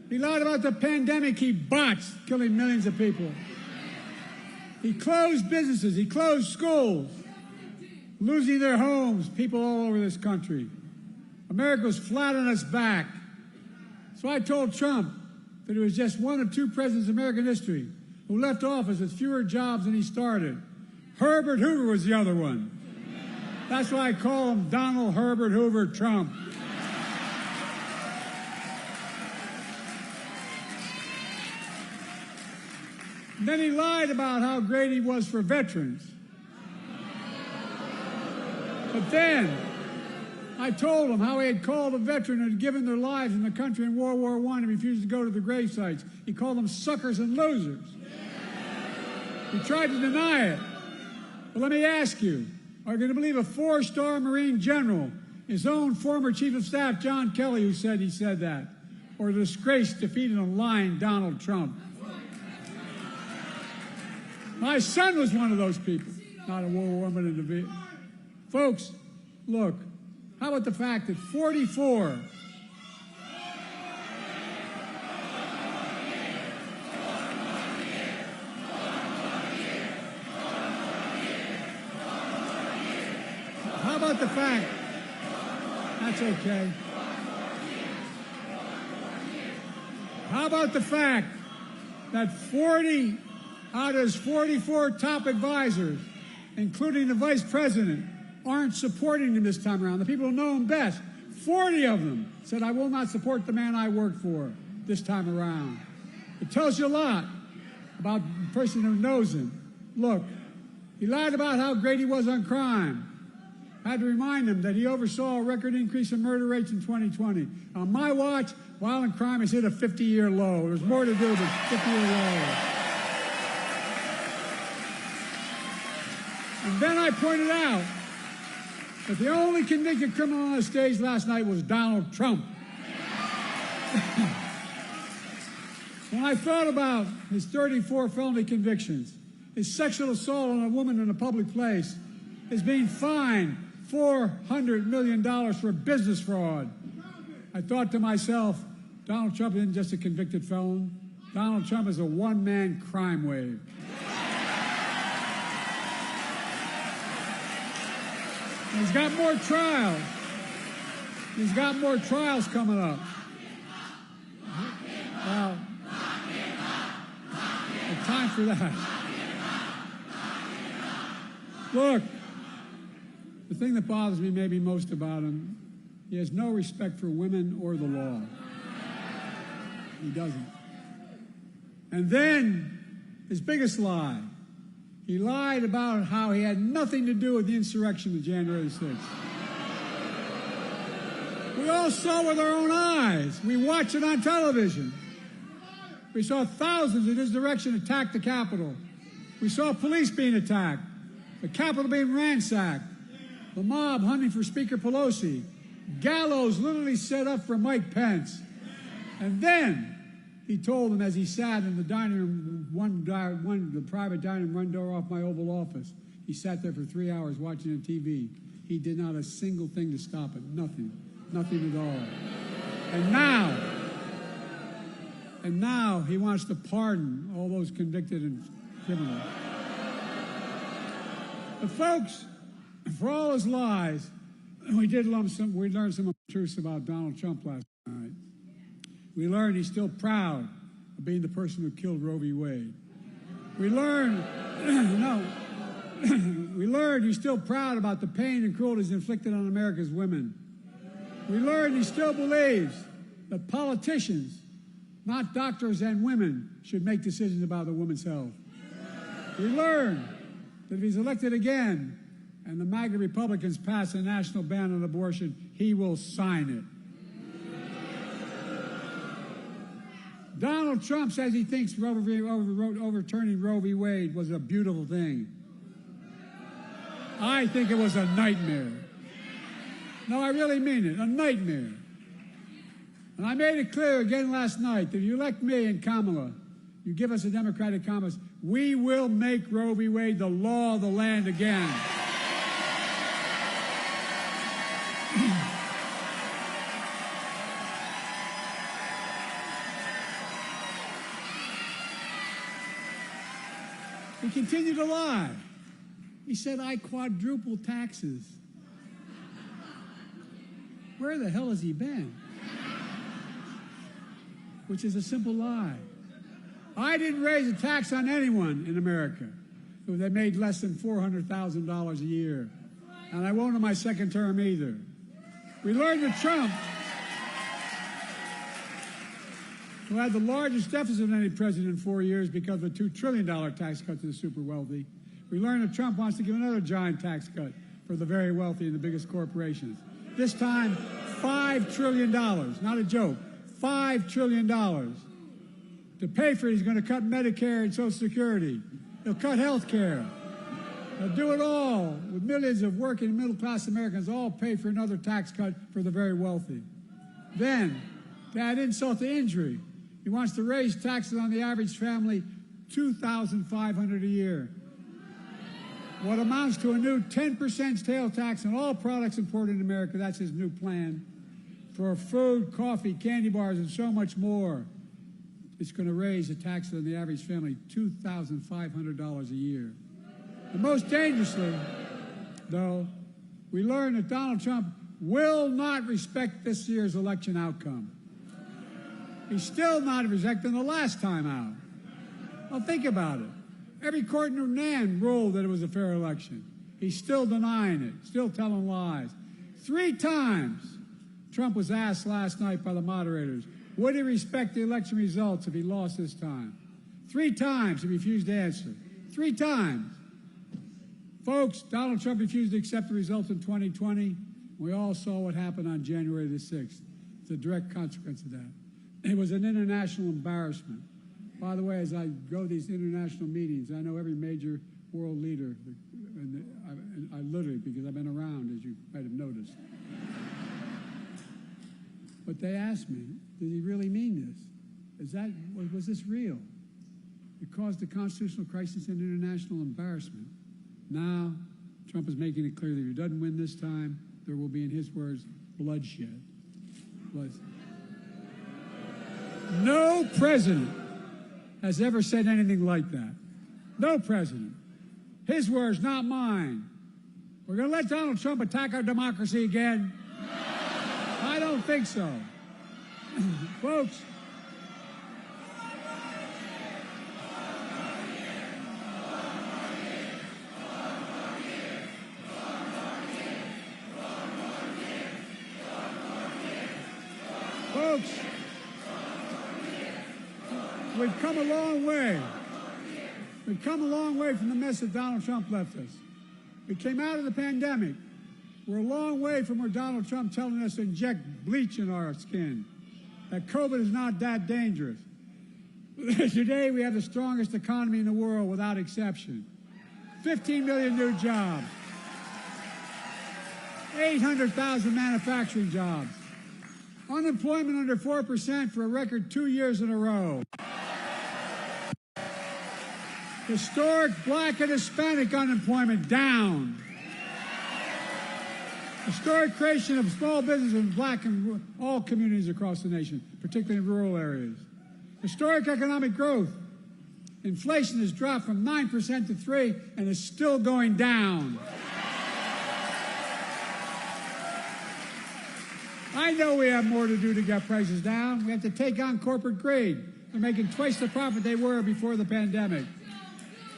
He lied about the pandemic he botched, killing millions of people. He closed businesses. He closed schools, losing their homes, people all over this country. America was flat on its back. So I told Trump that he was just one of two presidents in American history who left office with fewer jobs than he started. Herbert Hoover was the other one. That's why I call him Donald Herbert Hoover Trump. And then he lied about how great he was for veterans. But then I told him how he had called a veteran who had given their lives in the country in World War I and refused to go to the grave sites. He called them suckers and losers. He tried to deny it. But let me ask you, are you going to believe a 4-star Marine general, his own former Chief of Staff, John Kelly, who said he said that? Or a disgraced, defeated, and lying Donald Trump? My son was one of those people. Not a World War I, but in the Vietnam. Folks, look, how about the fact that 44 How about the fact, that's okay. How about the fact that 40 out of his 44 top advisors, including the vice president, aren't supporting him this time around? The people who know him best, 40 of them said, I will not support the man I work for this time around. It tells you a lot about the person who knows him. Look, he lied about how great he was on crime. I had to remind him that he oversaw a record increase in murder rates in 2020. On my watch, violent crime has hit a 50-year low. There's more to do, but 50-year low. And then I pointed out that the only convicted criminal on the stage last night was Donald Trump. When I thought about his 34 felony convictions, his sexual assault on a woman in a public place, his being fined $400 million for business fraud, I thought to myself, Donald Trump isn't just a convicted felon. Donald Trump is a one-man crime wave. And he's got more trials. He's got more trials coming up. Well, no time for that. Look, the thing that bothers me maybe most about him, he has no respect for women or the law. He doesn't. And then, his biggest lie, he lied about how he had nothing to do with the insurrection of January 6th. We all saw with our own eyes. We watched it on television. We saw thousands in his direction attack the Capitol. We saw police being attacked, the Capitol being ransacked, the mob hunting for Speaker Pelosi, gallows literally set up for Mike Pence. And then he told them as he sat in the dining room, the private dining room, one door off my Oval Office. He sat there for 3 hours watching on TV. He did not a single thing to stop it. Nothing. Nothing at all. And now he wants to pardon all those convicted and criminals. But folks, for all his lies, we learned some truths about Donald Trump last night. We learned he's still proud of being the person who killed Roe v. Wade. We learned, we learned he's still proud about the pain and cruelties inflicted on America's women. We learned he still believes that politicians, not doctors and women, should make decisions about a woman's health. We learned that if he's elected again and the MAGA Republicans pass a national ban on abortion, he will sign it. Donald Trump says he thinks overturning Roe v. Wade was a beautiful thing. I think it was a nightmare. No, I really mean it, a nightmare. And I made it clear again last night that if you elect me and Kamala, you give us a Democratic Congress, we will make Roe v. Wade the law of the land again. He continued to lie. He said, I quadruple taxes. Where the hell has he been? Which is a simple lie. I didn't raise a tax on anyone in America who they made less than $400,000 a year. And I won't in my second term either. We learned that Trump, who had the largest deficit of any president in 4 years because of a $2 trillion tax cut to the super wealthy, we learned that Trump wants to give another giant tax cut for the very wealthy and the biggest corporations. This time, $5 trillion, not a joke, $5 trillion. To pay for it, he's going to cut Medicare and Social Security. He'll cut health care. He'll do it all with millions of working and middle-class Americans all pay for another tax cut for the very wealthy. Then, to add insult to injury, he wants to raise taxes on the average family $2,500 a year. What amounts to a new 10% sales tax on all products imported in America. That's his new plan. For food, coffee, candy bars, and so much more. It's going to raise the tax on the average family $2,500 a year. And most dangerously, though, we learned that Donald Trump will not respect this year's election outcome. He's still not respecting the last time out. Well, think about it. Every court in Iran ruled that it was a fair election. He's still denying it, still telling lies. 3 times, Trump was asked last night by the moderators, would he respect the election results if he lost this time? 3 times he refused to answer. 3 times. Folks, Donald Trump refused to accept the results in 2020. We all saw what happened on January the 6th. It's a direct consequence of that. It was an international embarrassment. By the way, as I go to these international meetings, I know every major world leader I literally, because I've been around, as you might have noticed. But they asked me, did he really mean this? Was this real? It caused a constitutional crisis and international embarrassment. Now, Trump is making it clear that if he doesn't win this time, there will be, in his words, bloodshed. No president has ever said anything like that. No president. His words, not mine. We're going to let Donald Trump attack our democracy again? I don't think so. Folks, we've come a long way. We've come a long way from the mess that Donald Trump left us. We came out of the pandemic. We're a long way from where Donald Trump telling us to inject bleach in our skin, that COVID is not that dangerous. Today, we have the strongest economy in the world without exception. 15 million new jobs, 800,000 manufacturing jobs, unemployment under 4% for a record 2 years in a row. Historic Black and Hispanic unemployment down. Historic creation of small business in Black and all communities across the nation, particularly in rural areas. Historic economic growth. Inflation has dropped from 9% to 3% and is still going down. I know we have more to do to get prices down. We have to take on corporate greed. They're making twice the profit they were before the pandemic.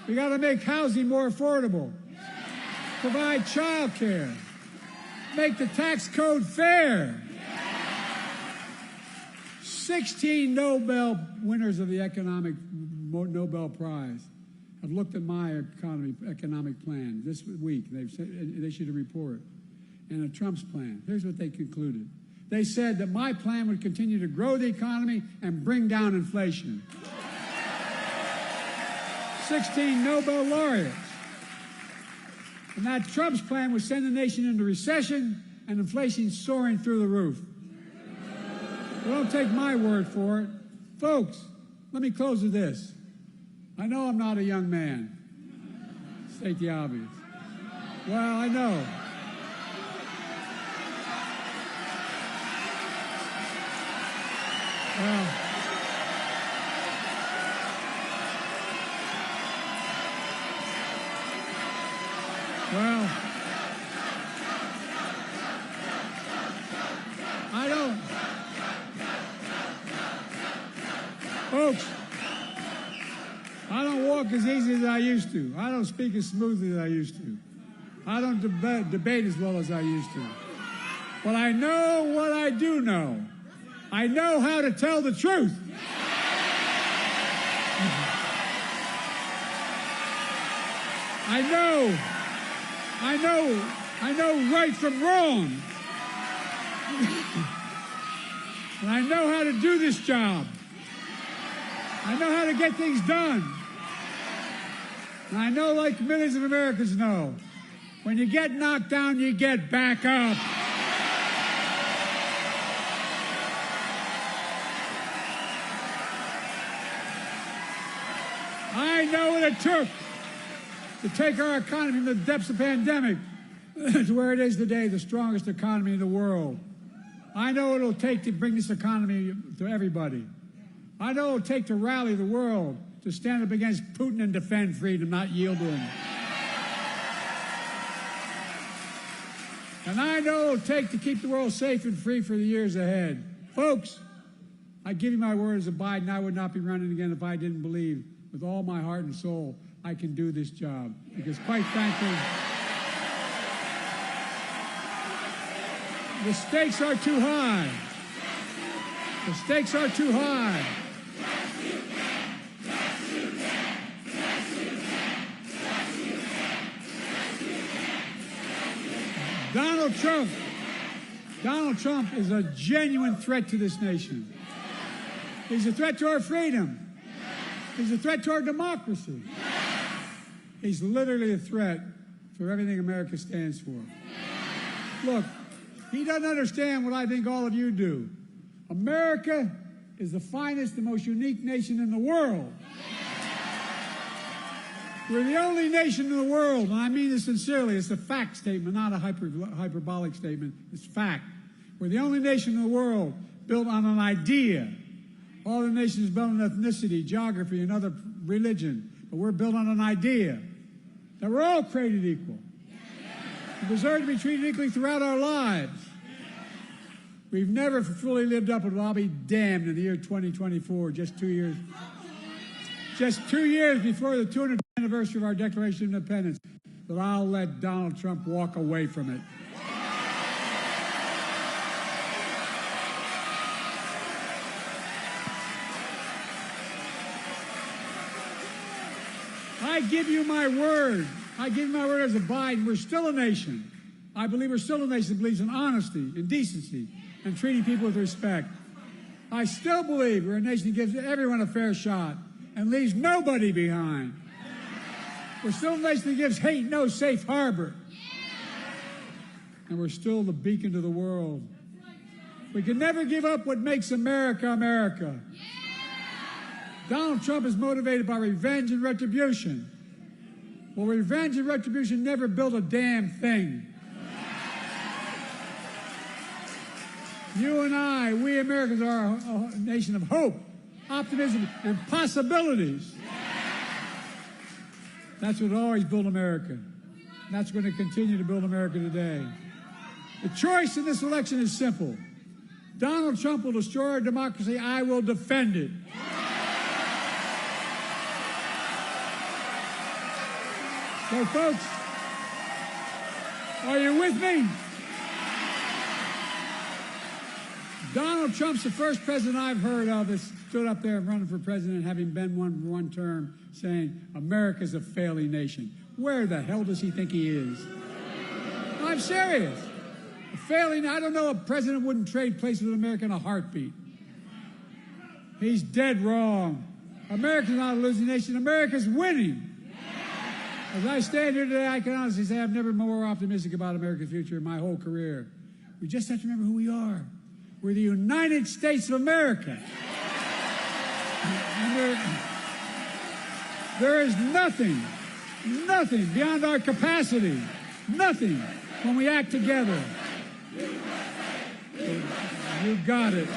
We got to make housing more affordable, provide child care, make the tax code fair. 16 Nobel winners of the economic Nobel Prize have looked at my economic plan this week. They've issued a report. And a Trump's plan. Here's what they concluded. They said that my plan would continue to grow the economy and bring down inflation. 16 Nobel laureates. And that Trump's plan would send the nation into recession and inflation soaring through the roof. But don't take my word for it. Folks, let me close with this. I know I'm not a young man. State the obvious. Well, I know. Well, I don't. Folks, I don't walk as easy as I used to. I don't speak as smoothly as I used to. I don't debate as well as I used to. But I know what I do know. I know how to tell the truth. I know right from wrong. And I know how to do this job. I know how to get things done. And I know, like millions of Americans know, when you get knocked down, you get back up. I know what it took to take our economy from the depths of the pandemic to where it is today, the strongest economy in the world. I know what it'll take to bring this economy to everybody. I know what it'll take to rally the world to stand up against Putin and defend freedom, not yield to him. And I know what it'll take to keep the world safe and free for the years ahead. Folks, I give you my word as a Biden, I would not be running again if I didn't believe with all my heart and soul I can do this job. Because quite frankly, the stakes are too high. The stakes are too high. Donald Trump is a genuine threat to this nation. He's a threat to our freedom. He's a threat to our democracy. He's literally a threat for everything America stands for. Look, he doesn't understand what I think all of you do. America is the finest, the most unique nation in the world. We're the only nation in the world, and I mean this sincerely. It's a fact statement, not a hyperbolic statement. It's fact. We're the only nation in the world built on an idea. All the nations built on ethnicity, geography, and other religion. But we're built on an idea that we're all created equal. We deserve to be treated equally throughout our lives. We've never fully lived up to it. I'll be damned in the year 2024, just 2 years. Just 2 years before the 200th anniversary of our Declaration of Independence, that I'll let Donald Trump walk away from it. I give you my word. I give you my word as a Biden. We're still a nation. I believe we're still a nation that believes in honesty and decency and treating people with respect. I still believe we're a nation that gives everyone a fair shot and leaves nobody behind. We're still a nation that gives hate no safe harbor. And we're still the beacon to the world. We can never give up what makes America, America. Donald Trump is motivated by revenge and retribution. Well, revenge and retribution never built a damn thing. You and I, we Americans are a nation of hope, optimism, and possibilities. That's what always built America. And that's going to continue to build America today. The choice in this election is simple. Donald Trump will destroy our democracy. I will defend it. So, folks, are you with me? Donald Trump's the first president I've heard of that stood up there running for president, having been one term, saying America's a failing nation. Where the hell does he think he is? No, I'm serious. A failing, I don't know, a president wouldn't trade places with America in a heartbeat. He's dead wrong. America's not a losing nation. America's winning. As I stand here today, I can honestly say I've never been more optimistic about America's future in my whole career. We just have to remember who we are. We're the United States of America. And there is nothing beyond our capacity, nothing when we act together. You got it.